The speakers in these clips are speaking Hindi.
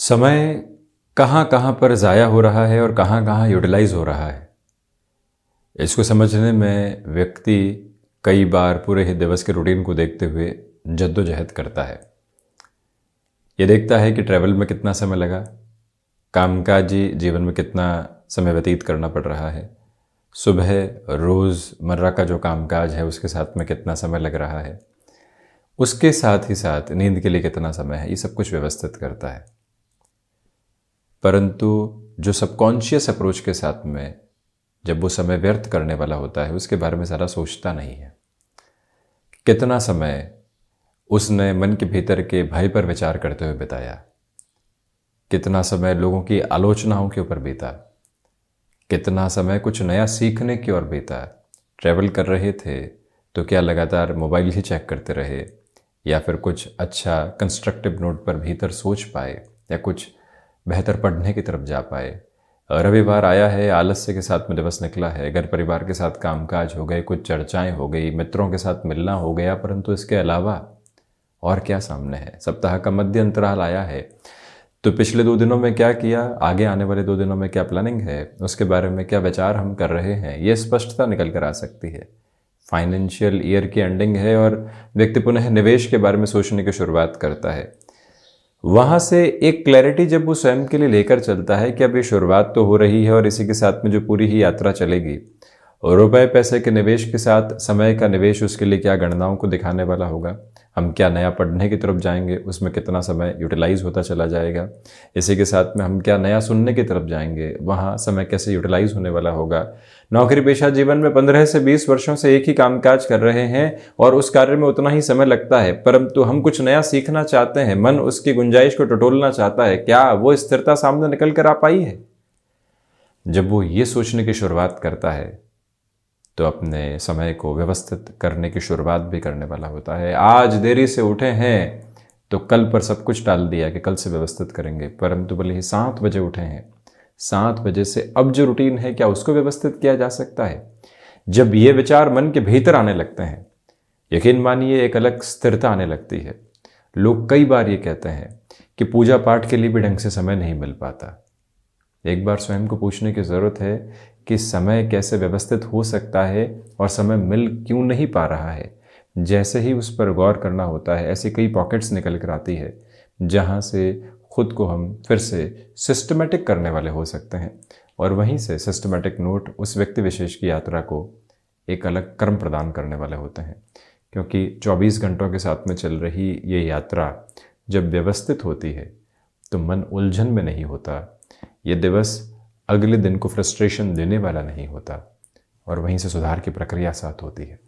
समय कहाँ कहाँ पर ज़ाया हो रहा है और कहाँ कहाँ यूटिलाइज हो रहा है, इसको समझने में व्यक्ति कई बार पूरे ही दिवस के रूटीन को देखते हुए जद्दोजहद करता है। ये देखता है कि ट्रैवल में कितना समय लगा, कामकाजी जीवन में कितना समय व्यतीत करना पड़ रहा है, सुबह रोज़मर्रा का जो कामकाज है उसके साथ में कितना समय लग रहा है, उसके साथ ही साथ नींद के लिए कितना समय है, ये सब कुछ व्यवस्थित करता है। परंतु जो सबकॉन्शियस अप्रोच के साथ में जब वो समय व्यर्थ करने वाला होता है उसके बारे में ज़्यादा सोचता नहीं है। कितना समय उसने मन के भीतर के भय पर विचार करते हुए बिताया, कितना समय लोगों की आलोचनाओं के ऊपर बीता, कितना समय कुछ नया सीखने की ओर बीता। ट्रैवल कर रहे थे तो क्या लगातार मोबाइल ही चेक करते रहे, या फिर कुछ अच्छा कंस्ट्रक्टिव नोट पर भीतर सोच पाए, या कुछ बेहतर पढ़ने की तरफ जा पाए। रविवार आया है, आलस्य के साथ में दिवस निकला है, घर परिवार के साथ कामकाज हो गए, कुछ चर्चाएं हो गई, मित्रों के साथ मिलना हो गया, परंतु इसके अलावा और क्या सामने है। सप्ताह का मध्य अंतराल आया है तो पिछले 2 दिनों में क्या किया, आगे आने वाले 2 दिनों में क्या प्लानिंग है, उसके बारे में क्या विचार हम कर रहे हैं, ये स्पष्टता निकल कर आ सकती है। फाइनेंशियल ईयर की एंडिंग है और व्यक्ति पुनः निवेश के बारे में सोचने की शुरुआत करता है। वहाँ से एक क्लैरिटी जब वो स्वयं के लिए लेकर चलता है कि अब ये शुरुआत तो हो रही है और इसी के साथ में जो पूरी ही यात्रा चलेगी, और रुपए पैसे के निवेश के साथ समय का निवेश उसके लिए क्या गणनाओं को दिखाने वाला होगा, हम क्या नया पढ़ने की तरफ जाएंगे, उसमें कितना समय यूटिलाइज होता चला जाएगा, इसी के साथ में हम क्या नया सुनने की तरफ जाएंगे, वहाँ समय कैसे यूटिलाइज होने वाला होगा। नौकरी पेशा जीवन में 15 से 20 वर्षों से एक ही कामकाज कर रहे हैं और उस कार्य में उतना ही समय लगता है, परंतु हम कुछ नया सीखना चाहते हैं, मन उसकी गुंजाइश को टटोलना चाहता है, क्या वो स्थिरता सामने निकल कर आ पाई है। जब वो ये सोचने की शुरुआत करता है तो अपने समय को व्यवस्थित करने की शुरुआत भी करने वाला होता है। आज देरी से उठे हैं तो कल पर सब कुछ टाल दिया कि कल से व्यवस्थित करेंगे, परंतु भले ही 7 बजे उठे हैं, 7 बजे से अब जो रूटीन है क्या उसको व्यवस्थित किया जा सकता है। जब ये विचार मन के भीतर आने लगते हैं, यकीन मानिए एक अलग स्थिरता आने लगती है। लोग कई बार ये कहते हैं कि पूजा पाठ के लिए भी ढंग से समय नहीं मिल पाता। एक बार स्वयं को पूछने की ज़रूरत है कि समय कैसे व्यवस्थित हो सकता है और समय मिल क्यों नहीं पा रहा है। जैसे ही उस पर गौर करना होता है, ऐसी कई पॉकेट्स निकल कर आती है जहाँ से खुद को हम फिर से सिस्टमेटिक करने वाले हो सकते हैं, और वहीं से सिस्टमेटिक नोट उस व्यक्ति विशेष की यात्रा को एक अलग क्रम प्रदान करने वाले होते हैं। क्योंकि 24 घंटों के साथ में चल रही ये यात्रा जब व्यवस्थित होती है तो मन उलझन में नहीं होता, ये दिवस अगले दिन को फ्रस्ट्रेशन देने वाला नहीं होता, और वहीं से सुधार की प्रक्रिया साथ होती है।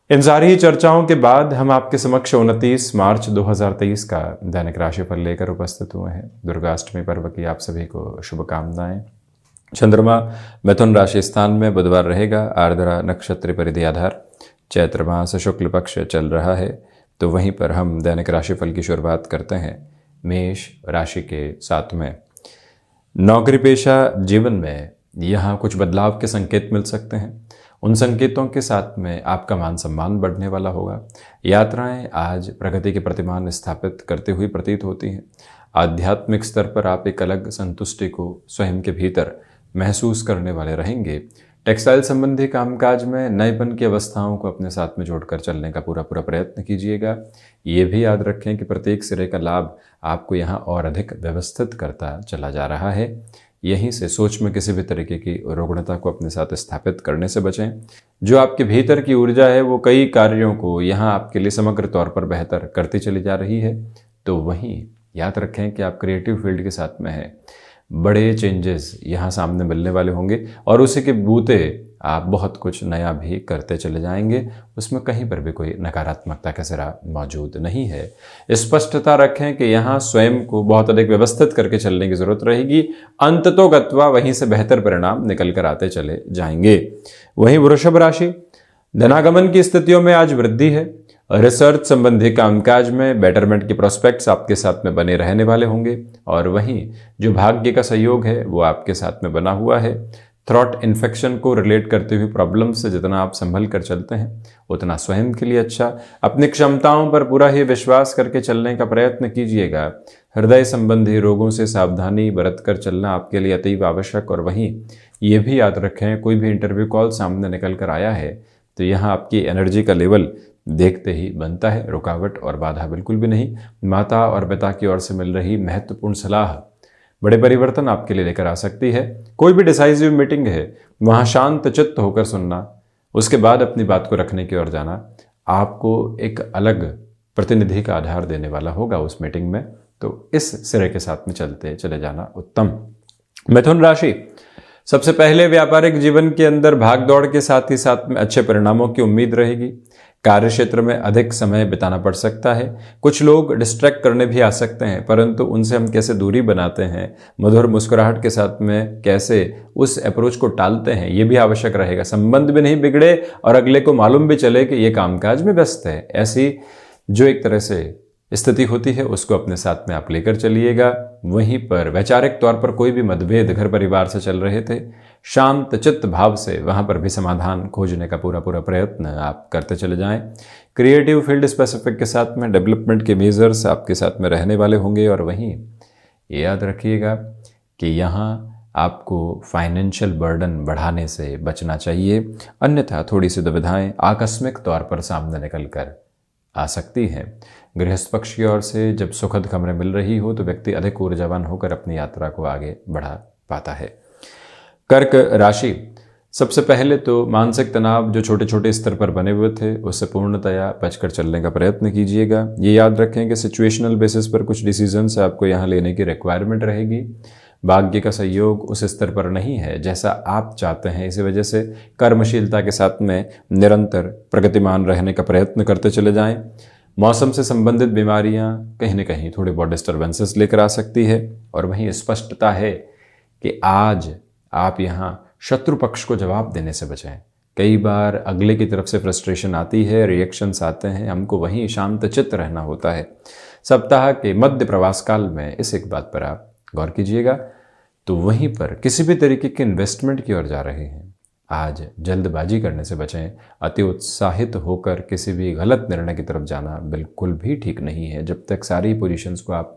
इन सारी चर्चाओं के बाद हम आपके समक्ष 29 मार्च 2023 का दैनिक राशिफल लेकर उपस्थित हुए हैं। दुर्गाष्टमी पर्व की आप सभी को शुभकामनाएं। चंद्रमा मिथुन राशि स्थान में बुधवार रहेगा, आर्द्रा नक्षत्र परिधि आधार, चैत्र मास शुक्ल पक्ष चल रहा है। तो वहीं पर हम दैनिक राशिफल की शुरुआत करते हैं मेष राशि के साथ में। नौकरी पेशा जीवन में यहाँ कुछ बदलाव के संकेत मिल सकते हैं। उन संकेतों के साथ में आपका मान सम्मान बढ़ने वाला होगा। यात्राएं आज प्रगति के प्रतिमान स्थापित करते हुए प्रतीत होती हैं। आध्यात्मिक स्तर पर आप एक अलग संतुष्टि को स्वयं के भीतर महसूस करने वाले रहेंगे। टेक्सटाइल संबंधी कामकाज में नएपन की अवस्थाओं को अपने साथ में जोड़कर चलने का पूरा प्रयत्न कीजिएगा। ये भी याद रखें कि प्रत्येक सिरे का लाभ आपको यहाँ और अधिक व्यवस्थित करता चला जा रहा है। यहीं से सोच में किसी भी तरीके की रुग्णता को अपने साथ स्थापित करने से बचें। जो आपके भीतर की ऊर्जा है वो कई कार्यों को यहाँ आपके लिए समग्र तौर पर बेहतर करती चली जा रही है। तो वहीं याद रखें कि आप क्रिएटिव फील्ड के साथ में हैं, बड़े चेंजेस यहाँ सामने मिलने वाले होंगे और उसी के बूते आप बहुत कुछ नया भी करते चले जाएंगे। उसमें कहीं पर भी कोई नकारात्मकता का सिरा मौजूद नहीं है। स्पष्टता रखें कि यहाँ स्वयं को बहुत अधिक व्यवस्थित करके चलने की जरूरत रहेगी। अंततोगत्वा वहीं से बेहतर परिणाम निकल कर आते चले जाएंगे। वहीं वृषभ राशि, धनागमन की स्थितियों में आज वृद्धि है। रिसर्च संबंधी कामकाज में बेटरमेंट के प्रोस्पेक्ट्स आपके साथ में बने रहने वाले होंगे, और वहीं जो भाग्य का सहयोग है वो आपके साथ में बना हुआ है। थ्रॉट इन्फेक्शन को रिलेट करते हुए प्रॉब्लम से जितना आप संभल कर चलते हैं उतना स्वयं के लिए अच्छा। अपनी क्षमताओं पर पूरा ही विश्वास करके चलने का प्रयत्न कीजिएगा। हृदय संबंधी रोगों से सावधानी बरत कर चलना आपके लिए अतीव आवश्यक। और वहीं ये भी याद रखें, कोई भी इंटरव्यू कॉल सामने निकल कर आया है तो यहाँ आपकी एनर्जी का लेवल देखते ही बनता है, रुकावट और बाधा बिल्कुल भी नहीं। माता और पिता की ओर से मिल रही महत्वपूर्ण सलाह बड़े परिवर्तन आपके लिए लेकर आ सकती है। कोई भी डिसाइसिव मीटिंग है वहाँ शांत चित्त होकर सुनना, उसके बाद अपनी बात को रखने की ओर जाना आपको एक अलग प्रतिनिधि का आधार देने वाला होगा उस मीटिंग में। तो इस सिरे के साथ में चलते चले जाना उत्तम। मिथुन राशि, सबसे पहले व्यापारिक जीवन के अंदर भाग दौड़ के साथ ही साथ में अच्छे परिणामों की उम्मीद रहेगी। कार्य क्षेत्र में अधिक समय बिताना पड़ सकता है। कुछ लोग डिस्ट्रैक्ट करने भी आ सकते हैं, परंतु उनसे हम कैसे दूरी बनाते हैं, मधुर मुस्कुराहट के साथ में कैसे उस अप्रोच को टालते हैं, ये भी आवश्यक रहेगा। संबंध भी नहीं बिगड़े और अगले को मालूम भी चले कि ये कामकाज में व्यस्त है। ऐसी जो एक तरह से स्थिति होती है उसको अपने साथ में आप लेकर चलिएगा। वहीं पर वैचारिक तौर पर कोई भी मतभेद घर परिवार से चल रहे थे, शांत चित्त भाव से वहां पर भी समाधान खोजने का पूरा प्रयत्न आप करते चले जाएं। क्रिएटिव फील्ड स्पेसिफिक के साथ में डेवलपमेंट के मेजर्स आपके साथ में रहने वाले होंगे। और वहीं ये याद रखिएगा कि यहाँ आपको फाइनेंशियल बर्डन बढ़ाने से बचना चाहिए, अन्यथा थोड़ी सी दुविधाएं आकस्मिक तौर पर सामने निकल कर आ सकती है। गृहस्थ पक्ष की ओर से जब सुखद खबरें मिल रही हो तो व्यक्ति अधिक ऊर्जावान होकर अपनी यात्रा को आगे बढ़ा पाता है। कर्क राशि, सबसे पहले तो मानसिक तनाव जो छोटे छोटे स्तर पर बने हुए थे उससे पूर्णतया बचकर चलने का प्रयत्न कीजिएगा। ये याद रखें कि सिचुएशनल बेसिस पर कुछ डिसीजंस आपको यहाँ लेने की रिक्वायरमेंट रहेगी। भाग्य का सहयोग उस स्तर पर नहीं है जैसा आप चाहते हैं, इसी वजह से कर्मशीलता के साथ में निरंतर प्रगतिमान रहने का प्रयत्न करते चले जाएं। मौसम से संबंधित बीमारियां कहीं न कहीं थोड़े बहुत डिस्टर्बेंसेस लेकर आ सकती है। और वहीं स्पष्टता है कि आज आप यहाँ शत्रु पक्ष को जवाब देने से बचें। कई बार अगले की तरफ से फ्रस्ट्रेशन आती है, रिएक्शंस आते हैं, हमको वहीं शांत चित्त रहना होता है। सप्ताह के मध्य प्रवास काल में इस एक बात पर आप गौर कीजिएगा। तो वहीं पर किसी भी तरीके के इन्वेस्टमेंट की ओर जा रहे हैं, आज जल्दबाजी करने से बचें। अति उत्साहित होकर किसी भी गलत निर्णय की तरफ जाना बिल्कुल भी ठीक नहीं है। जब तक सारी पोजीशंस को आप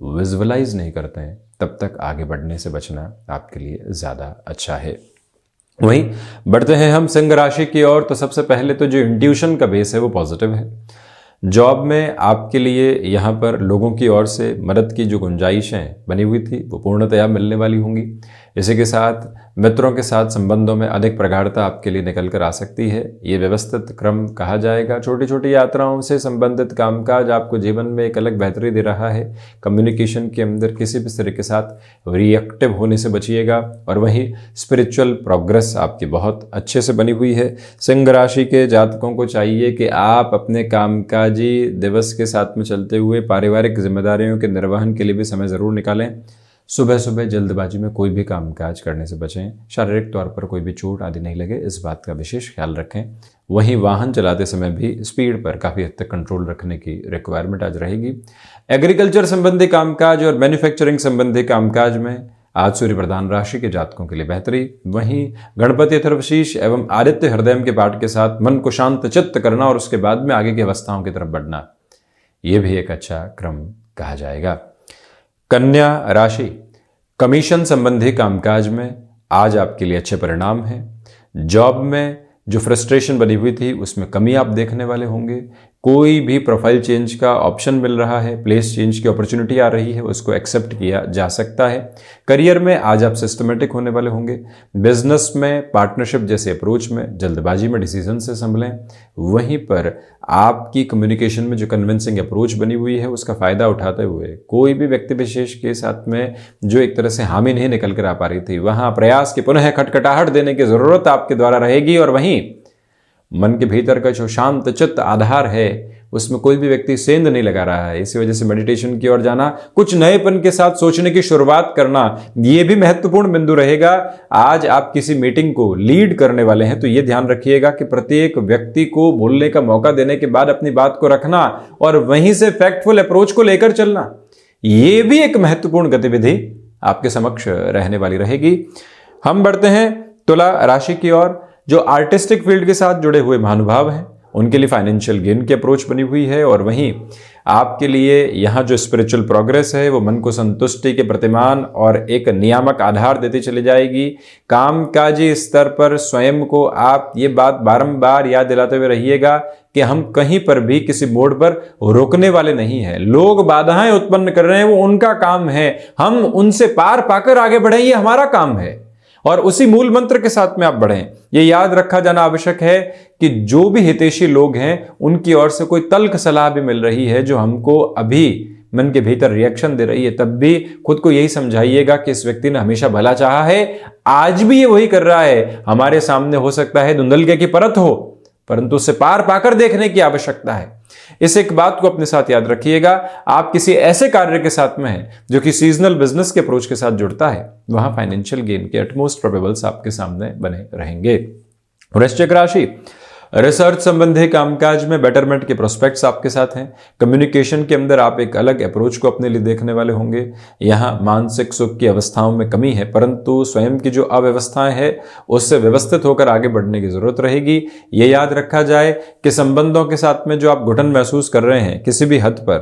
विजुअलाइज नहीं करते हैं तब तक आगे बढ़ने से बचना आपके लिए ज़्यादा अच्छा है। वहीं बढ़ते हैं हम सिंह राशि की ओर। तो सबसे पहले तो जो इंट्यूशन का बेस है वो पॉजिटिव है। जॉब में आपके लिए यहाँ पर लोगों की ओर से मदद की जो गुंजाइशें बनी हुई थी वो पूर्णतया मिलने वाली होंगी। इसी के साथ मित्रों के साथ संबंधों में अधिक प्रगाढ़ता आपके लिए निकल कर आ सकती है। ये व्यवस्थित क्रम कहा जाएगा। छोटी छोटी यात्राओं से संबंधित कामकाज आपको जीवन में एक अलग बेहतरी दे रहा है। कम्युनिकेशन के अंदर किसी भी तरह के साथ रिएक्टिव होने से बचिएगा। और वहीं स्पिरिचुअल प्रोग्रेस आपकी बहुत अच्छे से बनी हुई है। सिंह राशि के जातकों को चाहिए कि आप अपने कामकाजी दिवस के साथ में चलते हुए पारिवारिक जिम्मेदारियों के निर्वहन के लिए भी समय ज़रूर निकालें। सुबह सुबह जल्दबाजी में कोई भी कामकाज करने से बचें। शारीरिक तौर पर कोई भी चोट आदि नहीं लगे, इस बात का विशेष ख्याल रखें। वहीं वाहन चलाते समय भी स्पीड पर काफ़ी हद तक कंट्रोल रखने की रिक्वायरमेंट आज रहेगी। एग्रीकल्चर संबंधी कामकाज और मैन्युफैक्चरिंग संबंधी कामकाज में आज सूर्य प्रधान राशि के जातकों के लिए बेहतरी। वहीं गणपति अथर्वशीष एवं आदित्य हृदय के पाठ के साथ मन को शांत चित्त करना और उसके बाद में आगे की अवस्थाओं की तरफ बढ़ना, ये भी एक अच्छा क्रम कहा जाएगा। कन्या राशि, कमीशन संबंधी कामकाज में आज आपके लिए अच्छे परिणाम हैं। जॉब में जो फ्रस्ट्रेशन बनी हुई थी उसमें कमी आप देखने वाले होंगे। कोई भी प्रोफाइल चेंज का ऑप्शन मिल रहा है, प्लेस चेंज की अपॉर्चुनिटी आ रही है, उसको एक्सेप्ट किया जा सकता है। करियर में आज आप सिस्टमेटिक होने वाले होंगे। बिजनेस में पार्टनरशिप जैसे अप्रोच में जल्दबाजी में डिसीजन से संभलें। वहीं पर आपकी कम्युनिकेशन में जो कन्विंसिंग अप्रोच बनी हुई है उसका फ़ायदा उठाते हुए कोई भी व्यक्ति विशेष के साथ में जो एक तरह से हामी नहीं निकल कर आ पा रही थी, वहाँ प्रयास की पुनः खटखटाहट देने की ज़रूरत आपके द्वारा रहेगी। और वहीं मन के भीतर का जो शांत चित्त आधार है उसमें कोई भी व्यक्ति सेंध नहीं लगा रहा है। इसी वजह से मेडिटेशन की ओर जाना, कुछ नएपन के साथ सोचने की शुरुआत करना, ये भी महत्वपूर्ण बिंदु रहेगा। आज आप किसी मीटिंग को लीड करने वाले हैं तो ये ध्यान रखिएगा कि प्रत्येक व्यक्ति को बोलने का मौका देने के बाद अपनी बात को रखना और वहीं से फैक्टफुल अप्रोच को लेकर चलना, ये भी एक महत्वपूर्ण गतिविधि आपके समक्ष रहने वाली रहेगी। हम बढ़ते हैं तुला राशि की ओर। जो आर्टिस्टिक फील्ड के साथ जुड़े हुए महानुभाव हैं उनके लिए फाइनेंशियल गेन की अप्रोच बनी हुई है। और वहीं आपके लिए यहाँ जो स्पिरिचुअल प्रोग्रेस है वो मन को संतुष्टि के प्रतिमान और एक नियामक आधार देती चली जाएगी। कामकाजी स्तर पर स्वयं को आप ये बात बारंबार याद दिलाते हुए रहिएगा कि हम कहीं पर भी किसी मोड़ पर रोकने वाले नहीं हैं। लोग बाधाएं उत्पन्न कर रहे हैं, वो उनका काम है, हम उनसे पार पाकर आगे बढ़ें, ये हमारा काम है। और उसी मूल मंत्र के साथ में आप बढ़ें। यह याद रखा जाना आवश्यक है कि जो भी हितैषी लोग हैं उनकी ओर से कोई तल्ख सलाह भी मिल रही है जो हमको अभी मन के भीतर रिएक्शन दे रही है, तब भी खुद को यही समझाइएगा कि इस व्यक्ति ने हमेशा भला चाहा है, आज भी ये वही कर रहा है। हमारे सामने हो सकता है धुंधलके की परत हो, परंतु उससे पार पाकर देखने की आवश्यकता है। इस एक बात को अपने साथ याद रखिएगा। आप किसी ऐसे कार्य के साथ में हैं जो कि सीजनल बिजनेस के अप्रोच के साथ जुड़ता है, वहां फाइनेंशियल गेन के एटमोस्ट प्रोबेबल्स आपके सामने बने रहेंगे। वृश्चिक राशि, रिसर्च संबंधी कामकाज में बेटरमेंट के प्रोस्पेक्ट्स आपके साथ हैं। कम्युनिकेशन के अंदर आप एक अलग अप्रोच को अपने लिए देखने वाले होंगे। यहाँ मानसिक सुख की अवस्थाओं में कमी है, परंतु स्वयं की जो अव्यवस्थाएं हैं उससे व्यवस्थित होकर आगे बढ़ने की जरूरत रहेगी। ये याद रखा जाए कि संबंधों के साथ में जो आप घुटन महसूस कर रहे हैं किसी भी हद पर,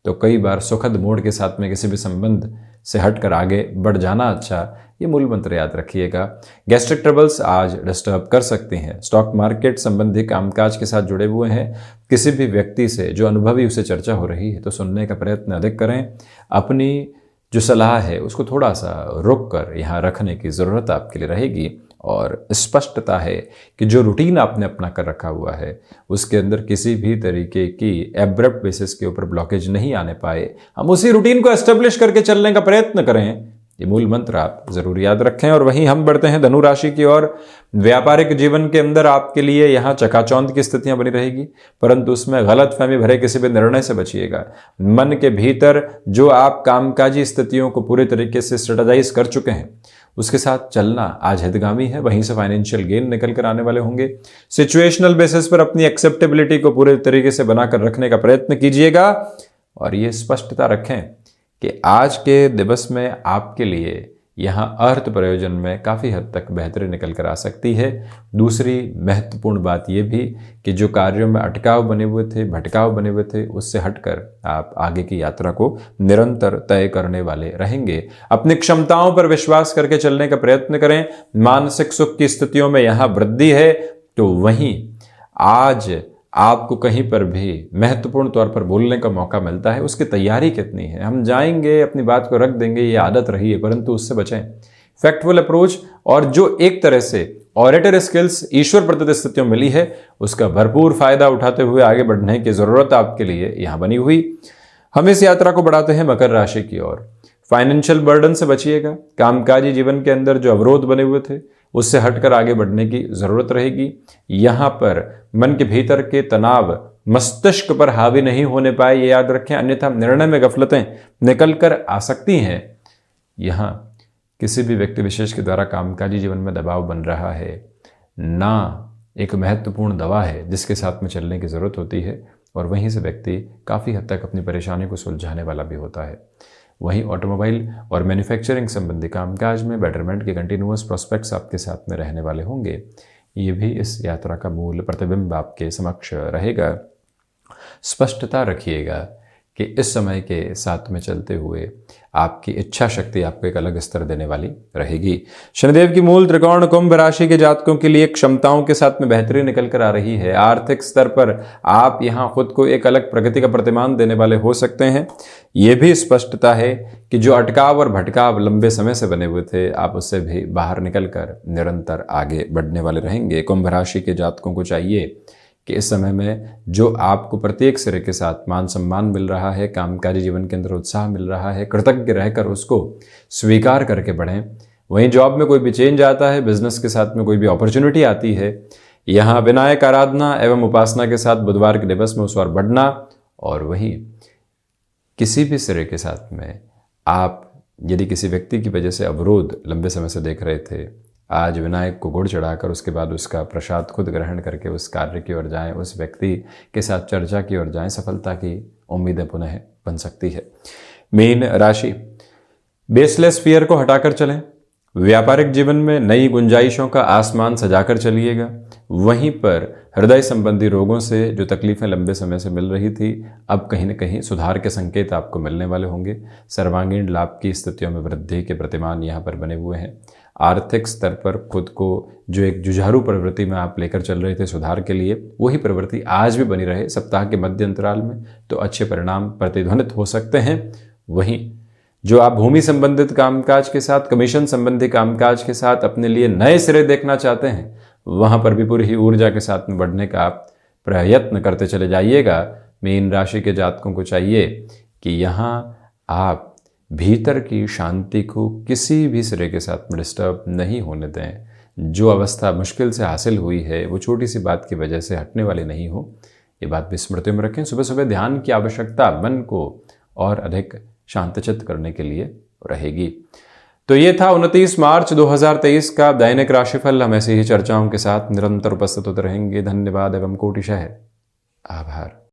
तो कई बार सुखद मोड़ के साथ में किसी भी संबंध से हटकर आगे बढ़ जाना अच्छा, ये मूल मंत्र याद रखिएगा। गैस्ट्रिक ट्रबल्स आज डिस्टर्ब कर सकती हैं। स्टॉक मार्केट संबंधी कामकाज के साथ जुड़े हुए हैं, किसी भी व्यक्ति से जो अनुभवी उसे चर्चा हो रही है तो सुनने का प्रयत्न अधिक करें। अपनी जो सलाह है उसको थोड़ा सा रुक कर यहाँ रखने की ज़रूरत आपके लिए रहेगी। और स्पष्टता है कि जो रूटीन आपने अपना कर रखा हुआ है उसके अंदर किसी भी तरीके की एब्रप्ट बेसिस के ऊपर ब्लॉकेज नहीं आने पाए, हम उसी रूटीन को एस्टेब्लिश करके चलने का प्रयत्न करें। ये मूल मंत्र आप जरूर याद रखें। और वहीं हम बढ़ते हैं धनु राशि की ओर। व्यापारिक जीवन के अंदर आपके लिए यहाँ चकाचौंध की स्थितियां बनी रहेगी, परंतु उसमें गलतफहमी भरे किसी भी निर्णय से बचिएगा। मन के भीतर जो आप कामकाजी स्थितियों को पूरे तरीके से स्ट्रेटेजाइज कर चुके हैं उसके साथ चलना आज हितगामी है। वहीं से फाइनेंशियल गेन निकल कर आने वाले होंगे। सिचुएशनल बेसिस पर अपनी एक्सेप्टेबिलिटी को पूरे तरीके से बनाकर रखने का प्रयत्न कीजिएगा और ये स्पष्टता रखें कि आज के दिवस में आपके लिए यहाँ अर्थ प्रयोजन में काफ़ी हद तक बेहतरी निकल कर आ सकती है। दूसरी महत्वपूर्ण बात यह भी कि जो कार्यों में अटकाव बने हुए थे, भटकाव बने हुए थे, उससे हटकर आप आगे की यात्रा को निरंतर तय करने वाले रहेंगे। अपनी क्षमताओं पर विश्वास करके चलने का प्रयत्न करें। मानसिक सुख की स्थितियों में यहाँ वृद्धि है, तो वहीं आज आपको कहीं पर भी महत्वपूर्ण तौर पर बोलने का मौका मिलता है, उसकी तैयारी कितनी है। हम जाएंगे, अपनी बात को रख देंगे, ये आदत रही है, परंतु उससे बचें। फैक्टफुल अप्रोच और जो एक तरह से ऑरेटर स्किल्स ईश्वर प्रदत्त स्थितियों मिली है उसका भरपूर फायदा उठाते हुए आगे बढ़ने की जरूरत आपके लिए यहाँ बनी हुई। हम इस यात्रा को बढ़ाते हैं मकर राशि की ओर। फाइनेंशियल बर्डन से बचिएगा। कामकाजी जीवन के अंदर जो अवरोध बने हुए थे उससे हटकर आगे बढ़ने की जरूरत रहेगी। यहाँ पर मन के भीतर के तनाव मस्तिष्क पर हावी नहीं होने पाए, ये याद रखें, अन्यथा निर्णय में गफलतें निकल कर आ सकती हैं। यहाँ किसी भी व्यक्ति विशेष के द्वारा कामकाजी जीवन में दबाव बन रहा है ना, एक महत्वपूर्ण दवा है जिसके साथ में चलने की जरूरत होती है, और वहीं से व्यक्ति काफ़ी हद तक अपनी परेशानी को सुलझाने वाला भी होता है। वहीं ऑटोमोबाइल और मैन्युफैक्चरिंग संबंधी कामकाज में बेटरमेंट के कंटिन्यूअस प्रोस्पेक्ट्स आपके साथ में रहने वाले होंगे। ये भी इस यात्रा का मूल प्रतिबिंब आपके समक्ष रहेगा। स्पष्टता रखिएगा कि इस समय के साथ में चलते हुए आपकी इच्छा शक्ति आपको एक अलग स्तर देने वाली रहेगी। शनिदेव की मूल त्रिकोण कुंभ राशि के जातकों के लिए क्षमताओं के साथ में बेहतरी निकल कर आ रही है। आर्थिक स्तर पर आप यहाँ खुद को एक अलग प्रगति का प्रतिमान देने वाले हो सकते हैं। ये भी स्पष्टता है कि जो अटकाव और भटकाव लंबे समय से बने हुए थे आप उससे भी बाहर निकल कर निरंतर आगे बढ़ने वाले रहेंगे। कुंभ राशि के जातकों को चाहिए कि इस समय में जो आपको प्रत्येक सिरे के साथ मान सम्मान मिल रहा है, कामकाजी जीवन के अंदर उत्साह मिल रहा है, कृतज्ञ रहकर उसको स्वीकार करके बढ़ें। वहीं जॉब में कोई भी चेंज आता है, बिजनेस के साथ में कोई भी अपॉर्चुनिटी आती है, यहाँ विनायक आराधना एवं उपासना के साथ बुधवार के दिवस में उस ओर बढ़ना। और वहीं किसी भी सिरे के साथ में आप यदि किसी व्यक्ति की वजह से अवरोध लंबे समय से देख रहे थे, आज विनायक को गुड़ चढ़ाकर उसके बाद उसका प्रसाद खुद ग्रहण करके उस कार्य की ओर जाएं, उस व्यक्ति के साथ चर्चा की ओर जाएं, सफलता की उम्मीदें पुनः बन सकती है। मीन राशि, बेसलेस फियर को हटाकर चलें। व्यापारिक जीवन में नई गुंजाइशों का आसमान सजाकर चलिएगा। वहीं पर हृदय संबंधी रोगों से जो तकलीफें लंबे समय से मिल रही थी, अब कहीं न कहीं सुधार के संकेत आपको मिलने वाले होंगे। सर्वांगीण लाभ की स्थितियों में वृद्धि के प्रतिमान यहाँ पर बने हुए हैं। आर्थिक स्तर पर खुद को जो एक जुझारू प्रवृत्ति में आप लेकर चल रहे थे सुधार के लिए, वही प्रवृत्ति आज भी बनी रहे सप्ताह के मध्य अंतराल में, तो अच्छे परिणाम प्रतिध्वनित हो सकते हैं। वहीं जो आप भूमि संबंधित कामकाज के साथ, कमीशन संबंधी कामकाज के साथ अपने लिए नए सिरे देखना चाहते हैं, वहां पर भी पूरी ही ऊर्जा के साथ में बढ़ने का आप प्रयत्न करते चले जाइएगा। मीन राशि के जातकों को चाहिए कि यहाँ आप भीतर की शांति को किसी भी सिरे के साथ डिस्टर्ब नहीं होने दें। जो अवस्था मुश्किल से हासिल हुई है वो छोटी सी बात की वजह से हटने वाली नहीं हो, ये बात भी स्मृति में रखें। सुबह सुबह ध्यान की आवश्यकता मन को और अधिक शांतचित्त करने के लिए रहेगी। तो ये था 29 मार्च 2023 का दैनिक राशिफल। हम ऐसी ही चर्चाओं के साथ निरंतर उपस्थित होते रहेंगे। धन्यवाद एवं कोटिशः आभार।